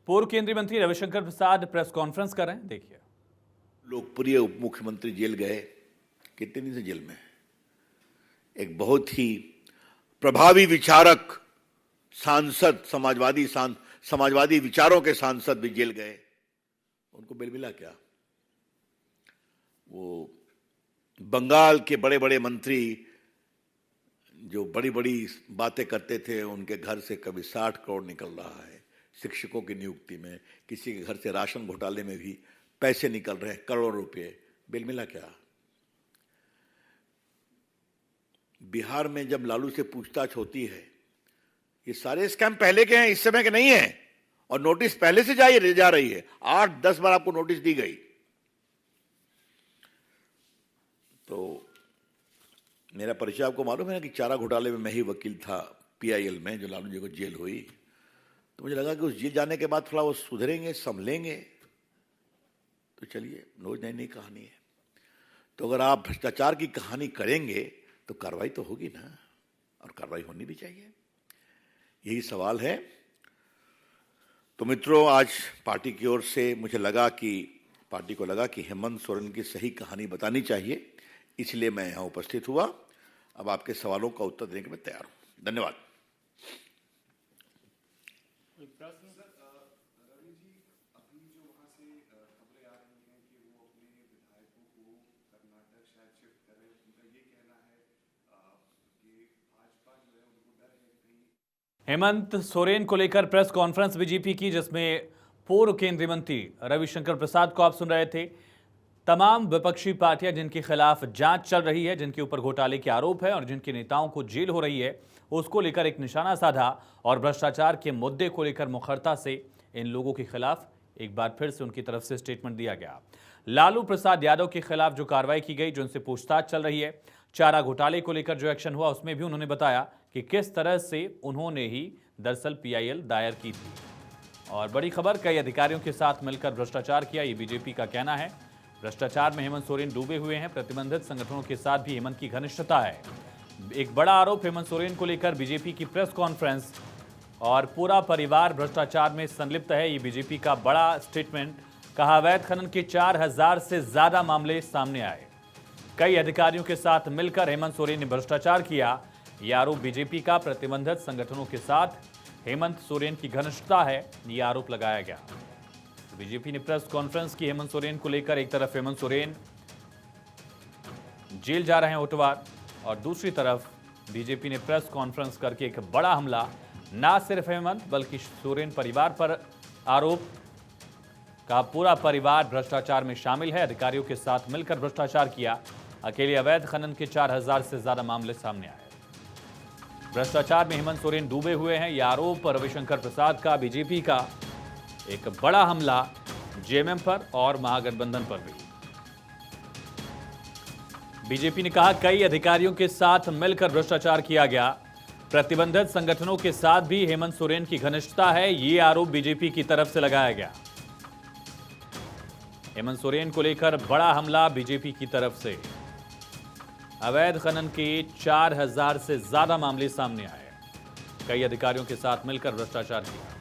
पूर्व केंद्रीय मंत्री रविशंकर प्रसाद प्रेस कॉन्फ्रेंस कर रहे हैं, देखिए। लोकप्रिय उप मुख्यमंत्री जेल गए, कितने दिन से जेल में? एक बहुत ही प्रभावी विचारक सांसद, समाजवादी विचारों के सांसद भी जेल गए, उनको बेल मिला क्या? वो बंगाल के बड़े बड़े मंत्री जो बड़ी बड़ी बातें करते थे, उनके घर से कभी 60 करोड़ निकल रहा है, शिक्षकों की नियुक्ति में, किसी के घर से राशन घोटाले में भी पैसे निकल रहे हैं, करोड़ों रुपए, बेल मिला क्या? बिहार में जब लालू से पूछताछ होती है, ये सारे स्कैम पहले के हैं, इस समय के नहीं है, और नोटिस पहले से जा रही है, 8-10 बार आपको नोटिस दी गई। तो मेरा परिचय आपको मालूम है ना कि चारा घोटाले में मैं ही वकील था PIL में, जो लालू जी को जेल हुई। तो मुझे लगा कि उस जेल जाने के बाद थोड़ा वो सुधरेंगे, संभलेंगे। तो चलिए, रोज नई नई कहानी है। तो अगर आप भ्रष्टाचार की कहानी करेंगे तो कार्रवाई तो होगी ना, और कार्रवाई होनी भी चाहिए, यही सवाल है। तो मित्रों, आज पार्टी की ओर से पार्टी को लगा कि हेमंत सोरेन की सही कहानी बतानी चाहिए, इसलिए मैं यहां उपस्थित हुआ। अब आपके सवालों का उत्तर देने के लिए मैं तैयार हूं। धन्यवाद। हेमंत सोरेन को लेकर प्रेस कॉन्फ्रेंस बीजेपी की, जिसमें पूर्व केंद्रीय मंत्री रविशंकर प्रसाद को आप सुन रहे थे। तमाम विपक्षी पार्टियां जिनके खिलाफ जांच चल रही है, जिनके ऊपर घोटाले के आरोप है और जिनके नेताओं को जेल हो रही है, उसको लेकर एक निशाना साधा और भ्रष्टाचार के मुद्दे को लेकर मुखरता से इन लोगों के खिलाफ एक बार फिर से उनकी तरफ से स्टेटमेंट दिया गया। लालू प्रसाद यादव के खिलाफ जो कार्रवाई की गई, जो उनसे पूछताछ चल रही है, चारा घोटाले को लेकर जो एक्शन हुआ, उसमें भी उन्होंने बताया कि किस तरह से उन्होंने ही दरअसल PIL दायर की थी। और बड़ी खबर, कई अधिकारियों के साथ मिलकर भ्रष्टाचार किया, ये बीजेपी का कहना है। भ्रष्टाचार में हेमंत सोरेन डूबे हुए हैं, प्रतिबंधित संगठनों के साथ भी हेमंत की घनिष्ठता है। एक बड़ा आरोप हेमंत सोरेन को लेकर बीजेपी की प्रेस कॉन्फ्रेंस, और पूरा परिवार भ्रष्टाचार में संलिप्त है, ये बीजेपी का बड़ा स्टेटमेंट। कहा, अवैध खनन के 4000 से ज्यादा मामले सामने आए, कई अधिकारियों के साथ मिलकर हेमंत सोरेन ने भ्रष्टाचार किया, यह आरोप बीजेपी का। प्रतिबंधित संगठनों के साथ हेमंत सोरेन की घनिष्ठता है, यह आरोप लगाया गया। तो बीजेपी ने प्रेस कॉन्फ्रेंस की हेमंत सोरेन को लेकर। एक तरफ हेमंत सोरेन जेल जा रहे हैं ओटवार, और दूसरी तरफ बीजेपी ने प्रेस कॉन्फ्रेंस करके एक बड़ा हमला, ना सिर्फ हेमंत बल्कि सोरेन परिवार पर आरोप का। पूरा परिवार भ्रष्टाचार में शामिल है, अधिकारियों के साथ मिलकर भ्रष्टाचार किया, अकेले अवैध खनन के 4000 से ज्यादा मामले सामने आए। भ्रष्टाचार में हेमंत सोरेन डूबे हुए हैं, यह आरोप रविशंकर प्रसाद का। बीजेपी का एक बड़ा हमला JMM पर और महागठबंधन पर भी। बीजेपी ने कहा, कई अधिकारियों के साथ मिलकर भ्रष्टाचार किया गया, प्रतिबंधित संगठनों के साथ भी हेमंत सोरेन की घनिष्ठता है, यह आरोप बीजेपी की तरफ से लगाया गया। हेमंत सोरेन को लेकर बड़ा हमला बीजेपी की तरफ से। अवैध खनन के 4000 से ज्यादा मामले सामने आए, कई अधिकारियों के साथ मिलकर भ्रष्टाचार किया।